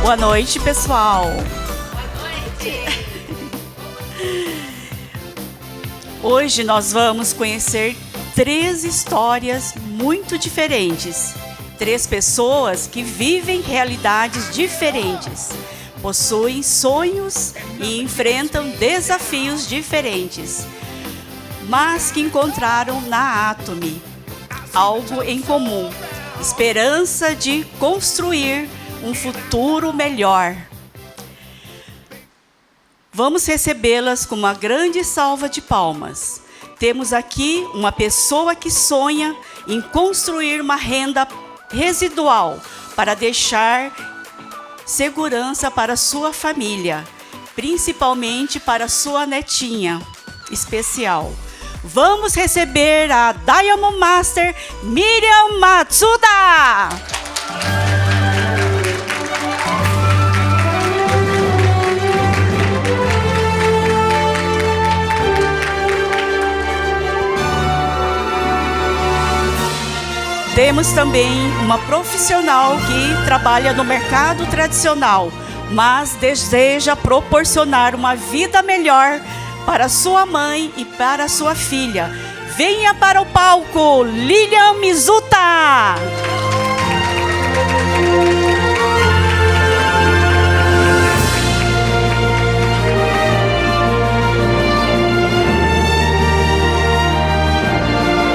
Boa noite, pessoal. Hoje nós vamos conhecer 3 histórias muito diferentes. 3 pessoas que vivem realidades diferentes, possuem sonhos e enfrentam desafios diferentes, mas que encontraram na Atomy algo em comum: esperança de construir um futuro melhor. Vamos recebê-las com uma grande salva de palmas. Temos aqui uma pessoa que sonha em construir uma renda residual para deixar segurança para sua família, principalmente para sua netinha especial. Vamos receber a Diamond Master Miriam Matsuda! Temos também uma profissional que trabalha no mercado tradicional, mas deseja proporcionar uma vida melhor para sua mãe e para sua filha. Venha para o palco, Lilian Mizuta!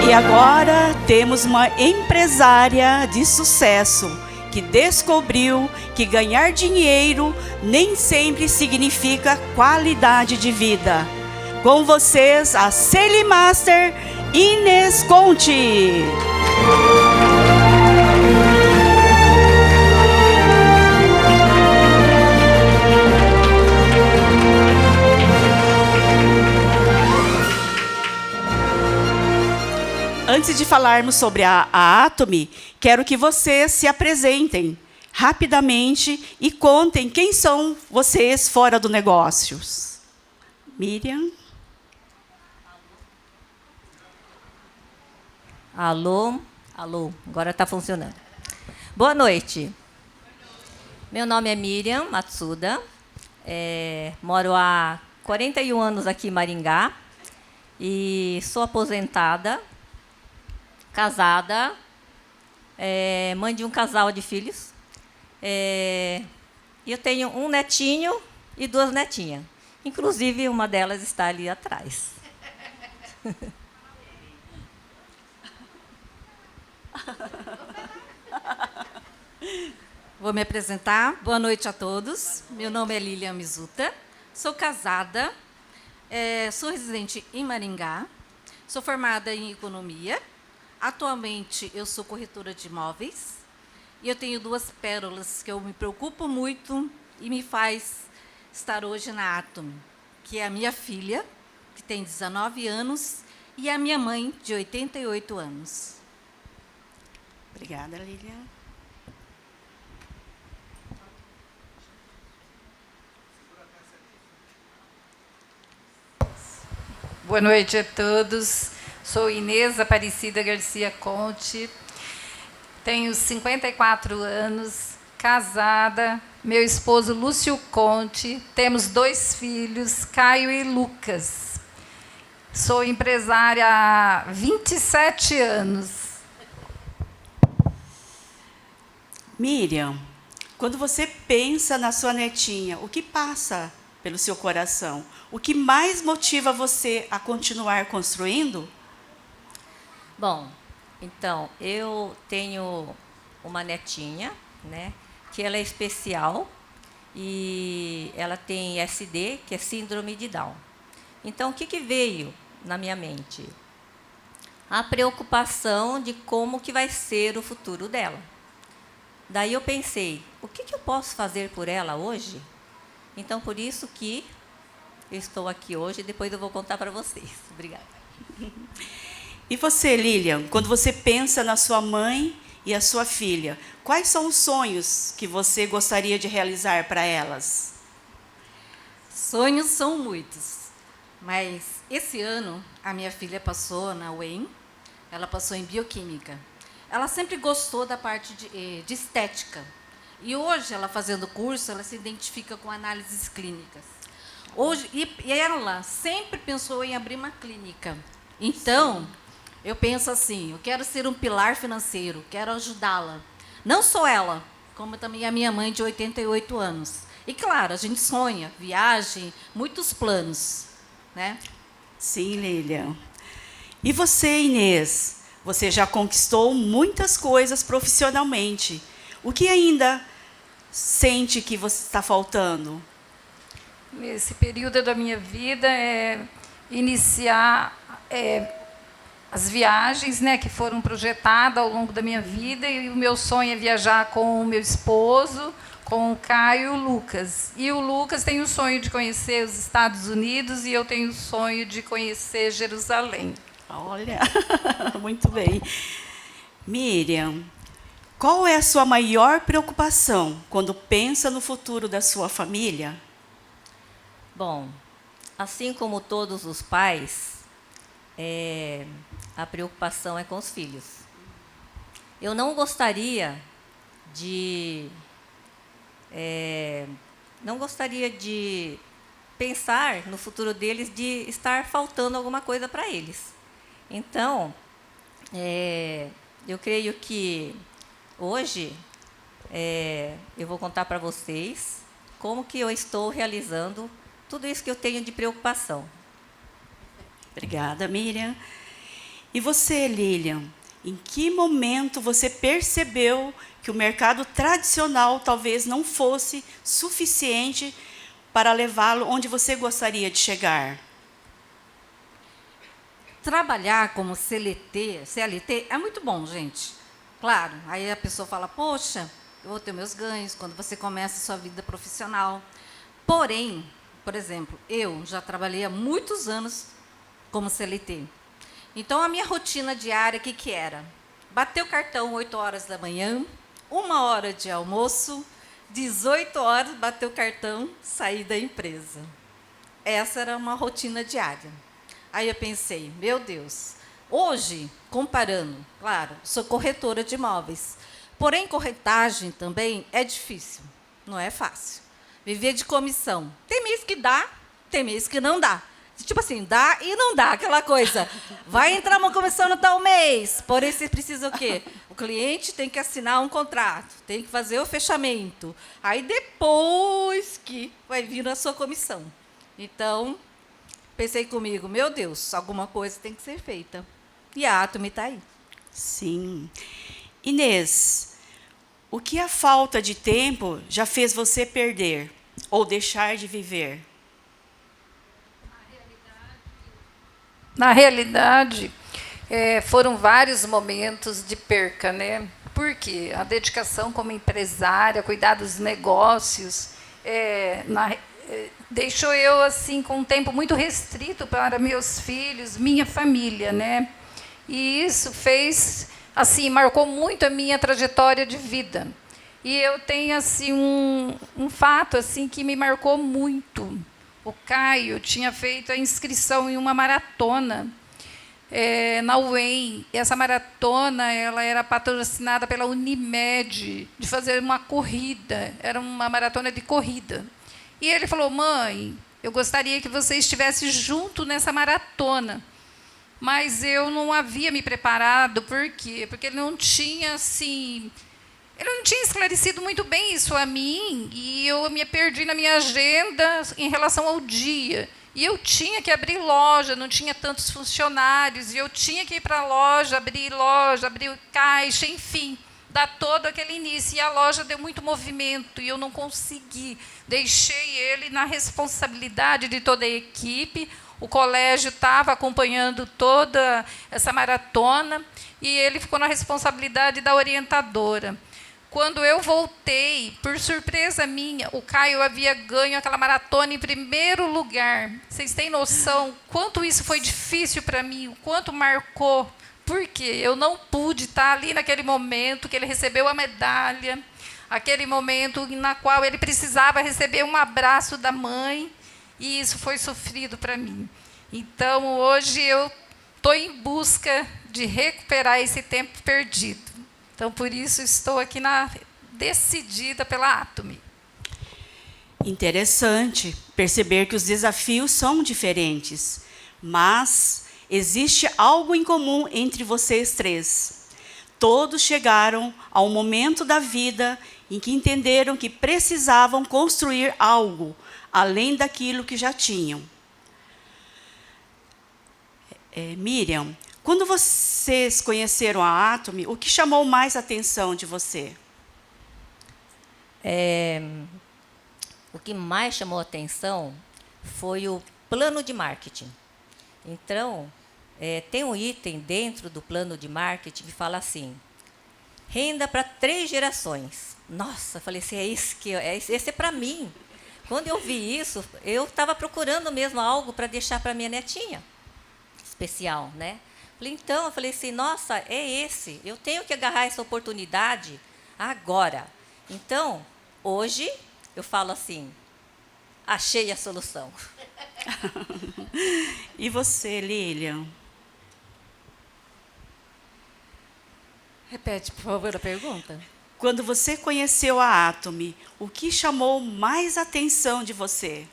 E agora temos uma empresária de sucesso que descobriu que ganhar dinheiro nem sempre significa qualidade de vida. Com vocês, a Sally Master Inês Conte. Antes de falarmos sobre a Atomy, quero que vocês se apresentem rapidamente e contem quem são vocês fora do negócio. Miriam. Alô, agora está funcionando. Boa noite. Meu nome é Miriam Matsuda, moro há 41 anos aqui em Maringá e sou aposentada, casada, mãe de um casal de filhos. E eu tenho um netinho e 2 netinhas. Inclusive, uma delas está ali atrás. Vou me apresentar. Boa noite a todos. Meu nome é Lilian Mizuta. Sou casada, sou residente em Maringá, sou formada em economia. Atualmente, eu sou corretora de imóveis e eu tenho 2 pérolas que eu me preocupo muito e me faz estar hoje na Atomy, que é a minha filha, que tem 19 anos, e a minha mãe, de 88 anos. Obrigada, Lilian. Boa noite a todos. Sou Inês Aparecida Garcia Conte, tenho 54 anos, casada, meu esposo Lúcio Conte, temos 2 filhos, Caio e Lucas. Sou empresária há 27 anos. Miriam, quando você pensa na sua netinha, o que passa pelo seu coração? O que mais motiva você a continuar construindo? Bom, então, eu tenho uma netinha, né, que ela é especial e ela tem SD, que é síndrome de Down. Então, o que veio na minha mente? A preocupação de como que vai ser o futuro dela. Daí eu pensei, o que eu posso fazer por ela hoje? Então, por isso que eu estou aqui hoje e depois eu vou contar para vocês. Obrigada. E você, Lilian, quando você pensa na sua mãe e a sua filha, quais são os sonhos que você gostaria de realizar para elas? Sonhos são muitos, mas esse ano a minha filha passou na UEM, ela passou em bioquímica. Ela sempre gostou da parte de estética. E hoje, ela fazendo curso, ela se identifica com análises clínicas. Hoje, e ela sempre pensou em abrir uma clínica. Então, eu penso assim, eu quero ser um pilar financeiro, quero ajudá-la. Não só ela, como também a minha mãe de 88 anos. E claro, a gente sonha, viagem, muitos planos, né? Sim, Lilian. E você, Inês? Você já conquistou muitas coisas profissionalmente. O que ainda sente que você está faltando? Nesse período da minha vida, iniciar as viagens, né, que foram projetadas ao longo da minha vida, e o meu sonho é viajar com o meu esposo, com o Caio e o Lucas. E o Lucas tem o sonho de conhecer os Estados Unidos e eu tenho o sonho de conhecer Jerusalém. Olha, muito bem. Miriam, qual é a sua maior preocupação quando pensa no futuro da sua família? Bom, assim como todos os pais, a preocupação é com os filhos. Eu não gostaria de pensar no futuro deles de estar faltando alguma coisa para eles. Então, eu creio que hoje eu vou contar para vocês como que eu estou realizando tudo isso que eu tenho de preocupação. Obrigada, Miriam. E você, Lilian, em que momento você percebeu que o mercado tradicional talvez não fosse suficiente para levá-lo onde você gostaria de chegar? Trabalhar como CLT é muito bom, gente. Claro, aí a pessoa fala, poxa, eu vou ter meus ganhos quando você começa a sua vida profissional. Porém, por exemplo, eu já trabalhei há muitos anos como CLT. Então, a minha rotina diária, o que era? Bater o cartão 8 horas da manhã, 1 hora de almoço, 18 horas, bater o cartão, sair da empresa. Essa era uma rotina diária. Aí eu pensei, meu Deus, hoje, comparando, claro, sou corretora de imóveis, porém, corretagem também é difícil, não é fácil. Viver de comissão. Tem mês que dá, tem mês que não dá. Tipo assim, dá e não dá, aquela coisa. Vai entrar uma comissão no tal mês, porém você precisa o quê? O cliente tem que assinar um contrato, tem que fazer o fechamento. Aí depois que vai vir a sua comissão. Então, pensei comigo, meu Deus, alguma coisa tem que ser feita. E a Atomy está aí. Sim. Inês, o que a falta de tempo já fez você perder ou deixar de viver? Na realidade, foram vários momentos de perca, né? Porque a dedicação como empresária, cuidar dos negócios, deixou eu assim com um tempo muito restrito para meus filhos, minha família, né? E isso fez, assim, marcou muito a minha trajetória de vida. E eu tenho assim um fato assim que me marcou muito. O Caio tinha feito a inscrição em uma maratona na UEM. Essa maratona ela era patrocinada pela Unimed, de fazer uma corrida. Era uma maratona de corrida. E ele falou, mãe, eu gostaria que você estivesse junto nessa maratona. Mas eu não havia me preparado. Por quê? Porque ele não tinha, assim... Ele não tinha esclarecido muito bem isso a mim, e eu me perdi na minha agenda em relação ao dia. E eu tinha que abrir loja, não tinha tantos funcionários, e eu tinha que ir para a loja, abrir caixa, enfim, dar todo aquele início. E a loja deu muito movimento, e eu não consegui. Deixei ele na responsabilidade de toda a equipe. O colégio estava acompanhando toda essa maratona, e ele ficou na responsabilidade da orientadora. Quando eu voltei, por surpresa minha, o Caio havia ganho aquela maratona em primeiro lugar. Vocês têm noção quanto isso foi difícil para mim, o quanto marcou? Porque eu não pude estar ali naquele momento que ele recebeu a medalha, aquele momento na qual ele precisava receber um abraço da mãe, e isso foi sofrido para mim. Então, hoje, eu estou em busca de recuperar esse tempo perdido. Então, por isso, estou aqui decidida pela Atomy. Interessante perceber que os desafios são diferentes, mas existe algo em comum entre vocês três. Todos chegaram ao momento da vida em que entenderam que precisavam construir algo além daquilo que já tinham. Miriam, quando vocês conheceram a Atomy, o que chamou mais a atenção de você? O que mais chamou a atenção foi o plano de marketing. Então, tem um item dentro do plano de marketing que fala assim: renda para 3 gerações. Nossa, falei assim, esse é para mim. Quando eu vi isso, eu estava procurando mesmo algo para deixar para minha netinha. Especial, né? Então, eu falei assim, nossa, é esse. Eu tenho que agarrar essa oportunidade agora. Então, hoje, eu falo assim, achei a solução. E você, Lilian? Repete, por favor, a pergunta. Quando você conheceu a Atomy, o que chamou mais atenção de você?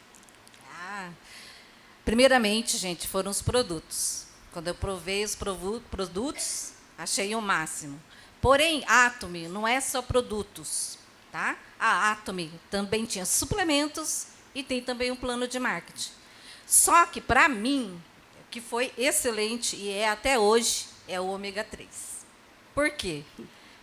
Primeiramente, gente, foram os produtos. Quando eu provei os produtos, achei o máximo. Porém, a Atomy não é só produtos, tá? A Atomy também tinha suplementos e tem também um plano de marketing. Só que, para mim, o que foi excelente e é até hoje, é o ômega 3. Por quê?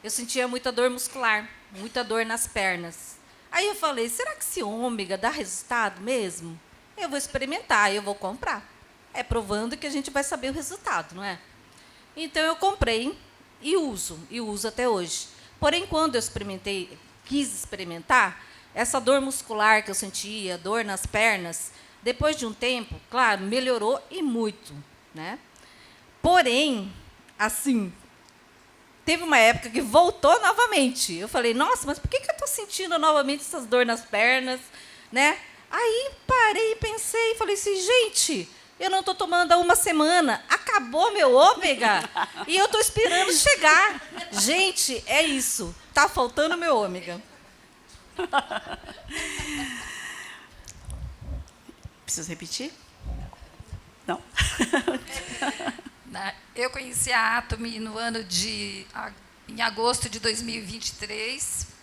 Eu sentia muita dor muscular, muita dor nas pernas. Aí eu falei, será que esse ômega dá resultado mesmo? Eu vou experimentar, eu vou comprar. É provando que a gente vai saber o resultado, não é? Então, eu comprei e uso até hoje. Porém, quando eu quis experimentar, essa dor muscular que eu sentia, dor nas pernas, depois de um tempo, claro, melhorou e muito, né? Porém, assim, teve uma época que voltou novamente. Eu falei, nossa, mas por que eu estou sentindo novamente essas dores nas pernas, né? Aí parei, pensei e falei assim, gente, eu não estou tomando há uma semana, acabou meu ômega e eu estou esperando chegar. Gente, é isso, está faltando meu ômega. Preciso repetir? Não. Eu conheci a Atomy em agosto de 2023.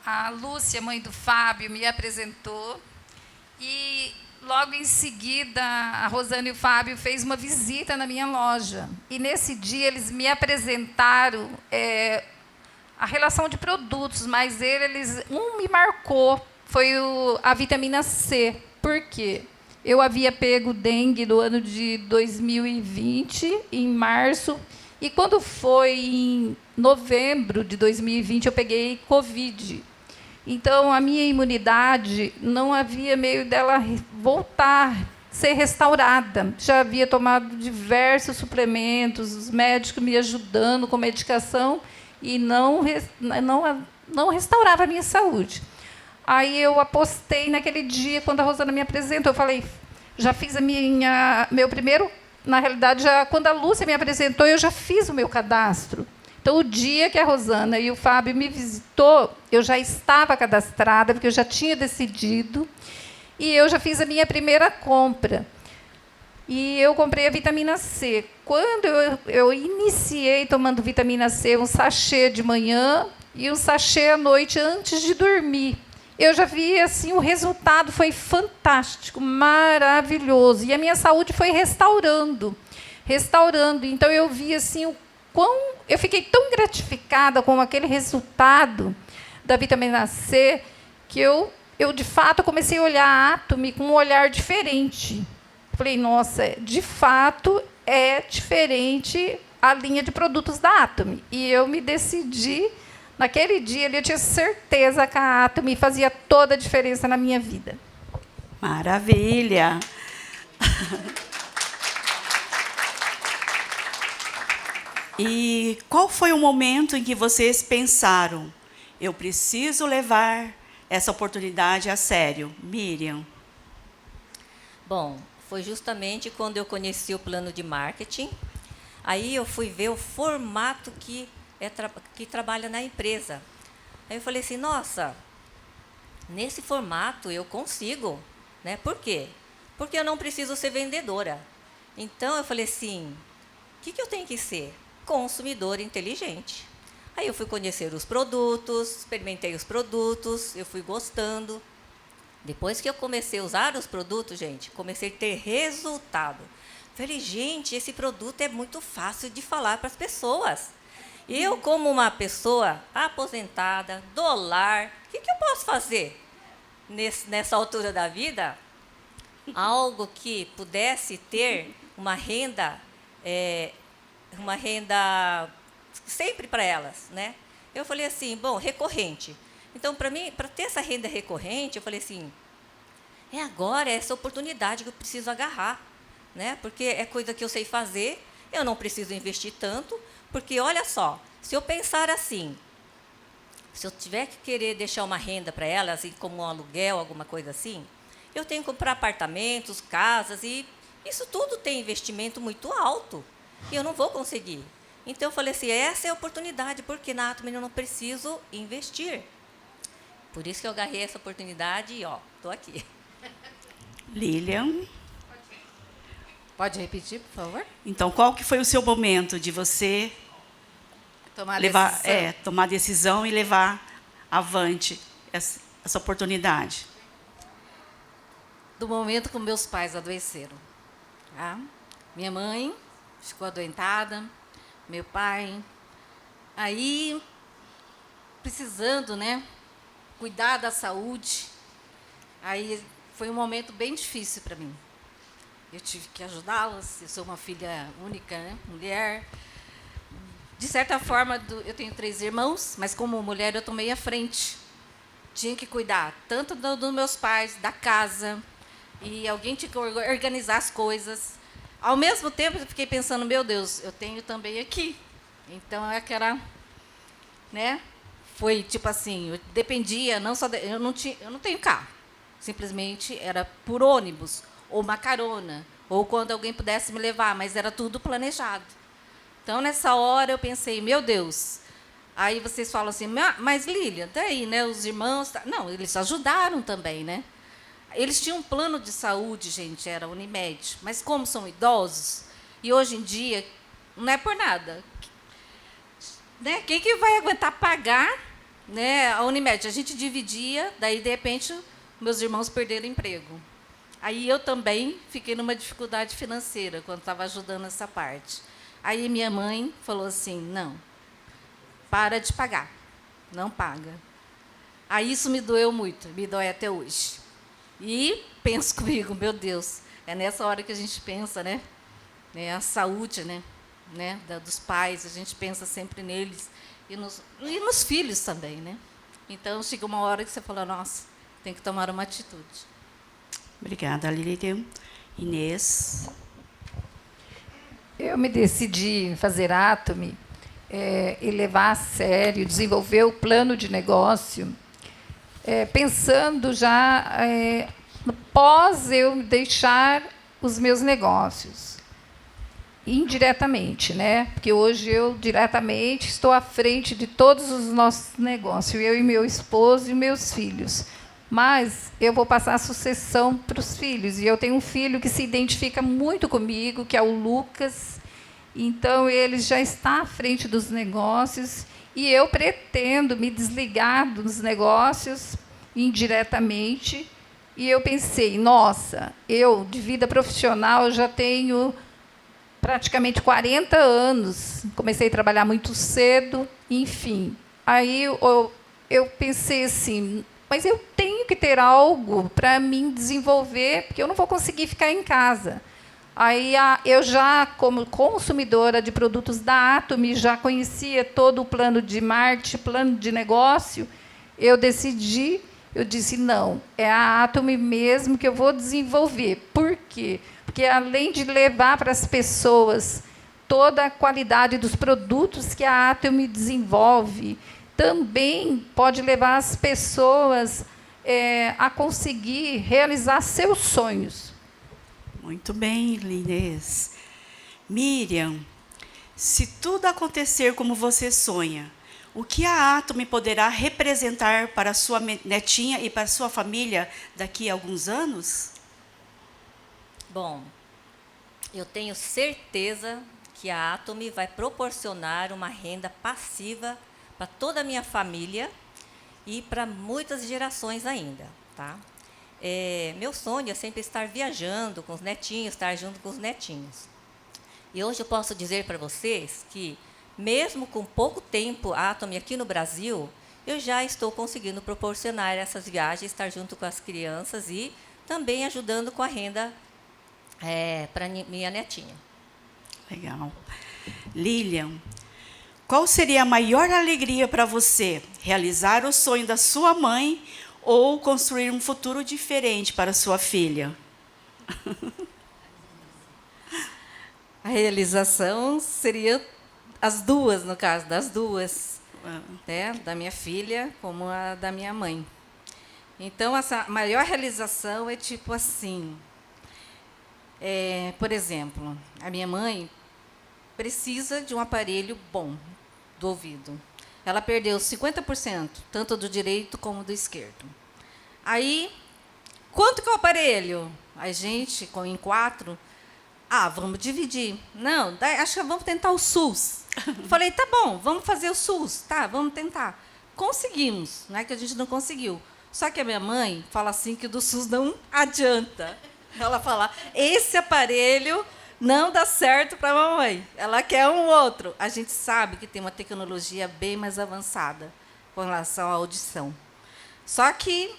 A Lúcia, mãe do Fábio, me apresentou. E, logo em seguida, a Rosana e o Fábio fez uma visita na minha loja. E, nesse dia, eles me apresentaram a relação de produtos, mas um me marcou, foi a vitamina C. Por quê? Eu havia pego dengue no ano de 2020, em março, e quando foi em novembro de 2020, eu peguei Covid. Então, a minha imunidade não havia meio dela voltar, ser restaurada. Já havia tomado diversos suplementos, os médicos me ajudando com medicação, e não restaurava a minha saúde. Aí eu apostei naquele dia, quando a Rosana me apresentou, eu falei, já fiz meu primeiro, na realidade, quando a Lúcia me apresentou, eu já fiz o meu cadastro. Então, o dia que a Rosana e o Fábio me visitou, eu já estava cadastrada, porque eu já tinha decidido, e eu já fiz a minha primeira compra. E eu comprei a vitamina C. Quando eu iniciei tomando vitamina C, um sachê de manhã e um sachê à noite antes de dormir, eu já vi assim, o resultado foi fantástico, maravilhoso. E a minha saúde foi restaurando. Então, eu vi assim, eu fiquei tão gratificada com aquele resultado da vitamina C, que eu de fato, comecei a olhar a Atomy com um olhar diferente. Falei, nossa, de fato, é diferente a linha de produtos da Atomy. E eu me decidi, naquele dia, eu tinha certeza que a Atomy fazia toda a diferença na minha vida. Maravilha! E qual foi o momento em que vocês pensaram, eu preciso levar essa oportunidade a sério? Miriam. Bom, foi justamente quando eu conheci o plano de marketing. Aí eu fui ver o formato que trabalha na empresa. Aí eu falei assim, nossa, nesse formato eu consigo, né? Por quê? Porque eu não preciso ser vendedora. Então eu falei assim, o que eu tenho que ser? Consumidor inteligente. Aí eu fui conhecer os produtos, experimentei os produtos, eu fui gostando. Depois que eu comecei a usar os produtos, gente, comecei a ter resultado. Falei, gente, esse produto é muito fácil de falar para as pessoas. Eu, como uma pessoa aposentada, do lar, o que eu posso fazer nessa altura da vida? Algo que pudesse ter uma renda sempre para elas, né? Eu falei assim, bom, recorrente. Então, para mim, para ter essa renda recorrente, eu falei assim, agora essa oportunidade que eu preciso agarrar, né? Porque é coisa que eu sei fazer, eu não preciso investir tanto, porque olha só, se eu pensar assim, se eu tiver que querer deixar uma renda para elas, assim, como um aluguel, alguma coisa assim, eu tenho que comprar apartamentos, casas, e isso tudo tem investimento muito alto, e eu não vou conseguir. Então, eu falei assim, essa é a oportunidade, porque na Atomy eu não preciso investir. Por isso que eu agarrei essa oportunidade e, estou aqui. Lilian. Pode repetir, por favor? Então, qual que foi o seu momento de você tomar decisão e levar avante essa oportunidade? Do momento que meus pais adoeceram. Tá? Minha mãe ficou adoentada, meu pai. Aí, precisando, né, cuidar da saúde, aí foi um momento bem difícil para mim. Eu tive que ajudá-las, eu sou uma filha única, né, mulher. De certa forma, eu tenho 3 irmãos, mas como mulher eu tomei a frente. Tinha que cuidar tanto dos meus pais, da casa, e alguém tinha que organizar as coisas. Ao mesmo tempo, eu fiquei pensando, meu Deus, eu tenho também aqui. Então, era, né? Foi tipo assim, eu dependia, não só eu não tenho carro. Simplesmente era por ônibus, ou uma carona, ou quando alguém pudesse me levar, mas era tudo planejado. Então, nessa hora, eu pensei, meu Deus. Aí vocês falam assim, mas Lilian, daí, né? Os irmãos... Não, eles ajudaram também, né? Eles tinham um plano de saúde, gente, era Unimed. Mas como são idosos, e hoje em dia, não é por nada. Né? Quem que vai aguentar pagar, né, a Unimed? A gente dividia, daí, de repente, meus irmãos perderam emprego. Aí eu também fiquei numa dificuldade financeira, quando estava ajudando essa parte. Aí minha mãe falou assim, não, para de pagar, não paga. Aí isso me doeu muito, me dói até hoje. E penso comigo, meu Deus, é nessa hora que a gente pensa, né? A saúde, né? Dos pais, a gente pensa sempre neles e nos filhos também, né? Então, chega uma hora que você fala, nossa, tem que tomar uma atitude. Obrigada, Lilian. Inês. Eu me decidi em fazer Atomy e levar a sério, desenvolver o plano de negócio, pensando já pós eu deixar os meus negócios, indiretamente, né? Porque hoje eu diretamente estou à frente de todos os nossos negócios, eu e meu esposo e meus filhos. Mas eu vou passar a sucessão para os filhos, e eu tenho um filho que se identifica muito comigo, que é o Lucas. Então, ele já está à frente dos negócios, e eu pretendo me desligar dos negócios indiretamente. E eu pensei, nossa, eu, de vida profissional, já tenho praticamente 40 anos. Comecei a trabalhar muito cedo, enfim. Aí eu pensei assim, mas eu tenho que ter algo para mim desenvolver, porque eu não vou conseguir ficar em casa. Aí eu já, como consumidora de produtos da Atomy, já conhecia todo o plano de marketing, plano de negócio. Eu disse, não, é a Atomy mesmo que eu vou desenvolver. Por quê? Porque, além de levar para as pessoas toda a qualidade dos produtos que a Atomy desenvolve, também pode levar as pessoas a conseguir realizar seus sonhos. Muito bem, Inês. Miriam, se tudo acontecer como você sonha, O que a Atomy poderá representar para a sua netinha e para a sua família daqui a alguns anos? Bom, eu tenho certeza que a Atomy vai proporcionar uma renda passiva para toda a minha família e para muitas gerações ainda, tá? Meu sonho é sempre estar viajando com os netinhos, estar junto com os netinhos. E hoje eu posso dizer para vocês que, mesmo com pouco tempo a Atomy aqui no Brasil, eu já estou conseguindo proporcionar essas viagens, estar junto com as crianças e também ajudando com a renda para minha netinha. Legal. Lilian, qual seria a maior alegria para você? Realizar o sonho da sua mãe ou construir um futuro diferente para sua filha? A realização seria as duas, no caso, das duas, né? Da minha filha como a da minha mãe. Então, essa maior realização é tipo assim, por exemplo, a minha mãe precisa de um aparelho bom do ouvido. Ela perdeu 50%, tanto do direito como do esquerdo. Aí, quanto que é o aparelho? A gente, em 4, vamos dividir. Não, acho que vamos tentar o SUS. Falei, tá bom, vamos fazer o SUS. Tá, vamos tentar. Conseguimos, não é que a gente não conseguiu. Só que a minha mãe fala assim que do SUS não adianta. Ela fala, esse aparelho não dá certo para a mamãe. Ela quer um outro. A gente sabe que tem uma tecnologia bem mais avançada com relação à audição. Só que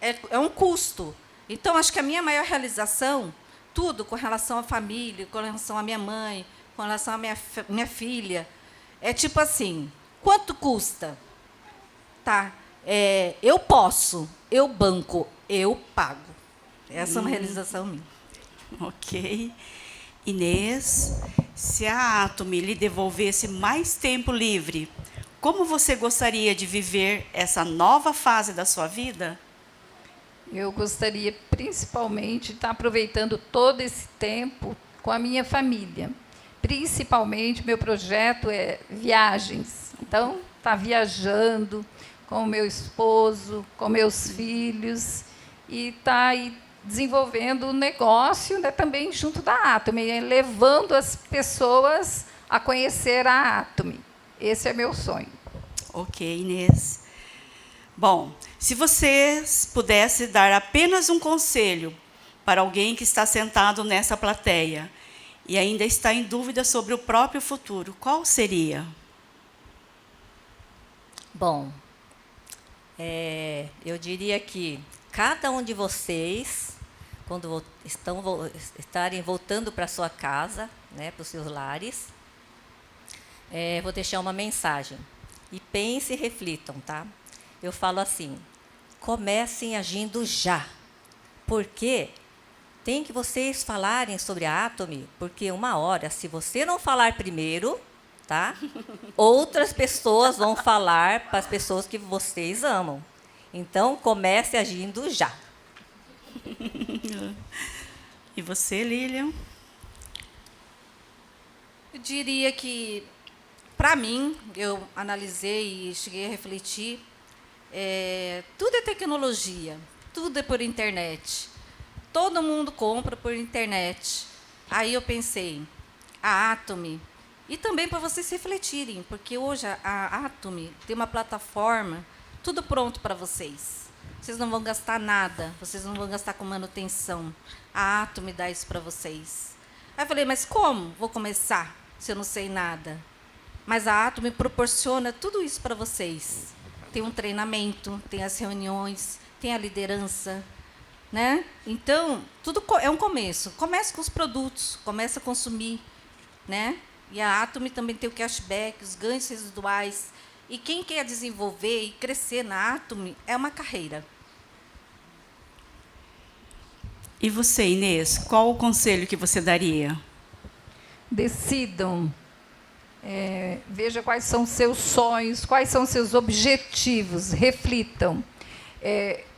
é um custo. Então, acho que a minha maior realização, tudo com relação à família, com relação à minha mãe, com relação à minha filha, é tipo assim, quanto custa? Tá, eu posso, eu banco, eu pago. Essa é uma realização minha. Ok. Inês, se a Atomy lhe devolvesse mais tempo livre, como você gostaria de viver essa nova fase da sua vida? Eu gostaria, principalmente, de estar aproveitando todo esse tempo com a minha família. Principalmente, meu projeto é viagens. Então, estar viajando com o meu esposo, com meus filhos, e estar aí desenvolvendo o negócio, né, também junto da Atomy, levando as pessoas a conhecer a Atomy. Esse é meu sonho. Ok, Inês. Bom, se você pudesse dar apenas um conselho para alguém que está sentado nessa plateia e ainda está em dúvida sobre o próprio futuro, qual seria? Bom, eu diria que cada um de vocês, quando estarem voltando para a sua casa, né, para os seus lares, vou deixar uma mensagem. E pensem e reflitam, tá? Eu falo assim, comecem agindo já. Porque tem que vocês falarem sobre a Atomy, porque uma hora, se você não falar primeiro, tá? Outras pessoas vão falar para as pessoas que vocês amam. Então, comece agindo já. E você, Lilian? Eu diria que, para mim, eu analisei e cheguei a refletir, tudo é tecnologia, tudo é por internet. Todo mundo compra por internet. Aí eu pensei, a Atomy, e também para vocês refletirem, porque hoje a Atomy tem uma plataforma, tudo pronto para vocês. Vocês não vão gastar nada, vocês não vão gastar com manutenção. A Atomy dá isso para vocês. Aí eu falei, mas como vou começar se eu não sei nada? Mas a Atomy proporciona tudo isso para vocês. Tem um treinamento, tem as reuniões, tem a liderança, né? Então, tudo é um começo. Comece com os produtos, comece a consumir, né? E a Atomy também tem o cashback, os ganhos residuais. E quem quer desenvolver e crescer na Atomy é uma carreira. E você, Inês, qual o conselho que você daria? Decidam. Veja quais são seus sonhos, quais são seus objetivos, reflitam.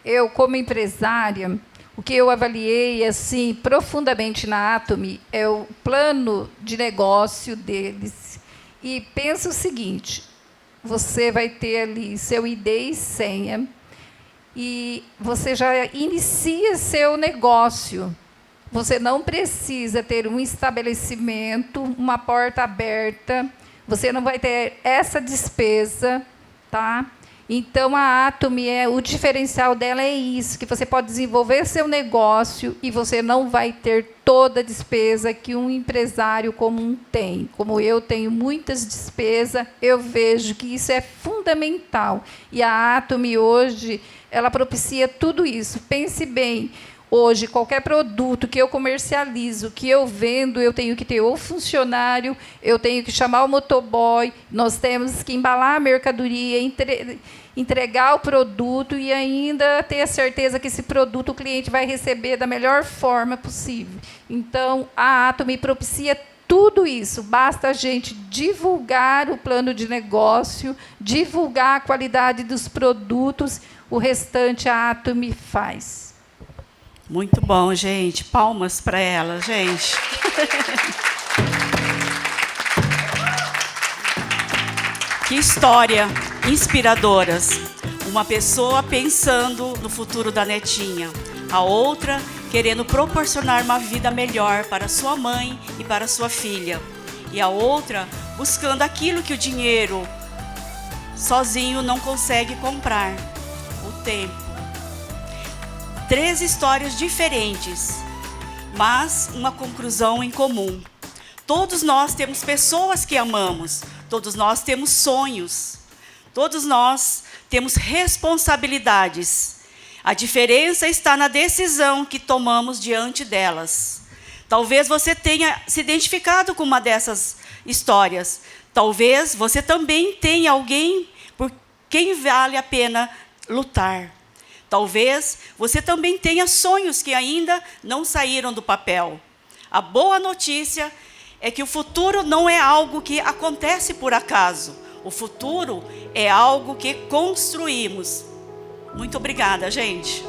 Eu, como empresária, o que eu avaliei assim profundamente na Atomy é o plano de negócio deles. E penso o seguinte, você vai ter ali seu ID e senha, e você já inicia seu negócio. Você não precisa ter um estabelecimento, uma porta aberta, você não vai ter essa despesa, tá? Então, a Atomy, o diferencial dela é isso, que você pode desenvolver seu negócio e você não vai ter toda a despesa que um empresário comum tem. Como eu tenho muitas despesas, eu vejo que isso é fundamental. E a Atomy, hoje, ela propicia tudo isso. Pense bem, hoje, qualquer produto que eu comercializo, que eu vendo, eu tenho que ter o funcionário, eu tenho que chamar o motoboy, nós temos que embalar a mercadoria, entregar o produto e ainda ter a certeza que esse produto o cliente vai receber da melhor forma possível. Então, a Atomy propicia tudo isso. Basta a gente divulgar o plano de negócio, divulgar a qualidade dos produtos, o restante a Atomy faz. Muito bom, gente. Palmas para ela, gente. Que história inspiradoras. Uma pessoa pensando no futuro da netinha, a outra querendo proporcionar uma vida melhor para sua mãe e para sua filha, e a outra buscando aquilo que o dinheiro sozinho não consegue comprar: o tempo. 3 histórias diferentes, mas uma conclusão em comum. Todos nós temos pessoas que amamos, todos nós temos sonhos, todos nós temos responsabilidades. A diferença está na decisão que tomamos diante delas. Talvez você tenha se identificado com uma dessas histórias. Talvez você também tenha alguém por quem vale a pena lutar. Talvez você também tenha sonhos que ainda não saíram do papel. A boa notícia é que o futuro não é algo que acontece por acaso. O futuro é algo que construímos. Muito obrigada, gente.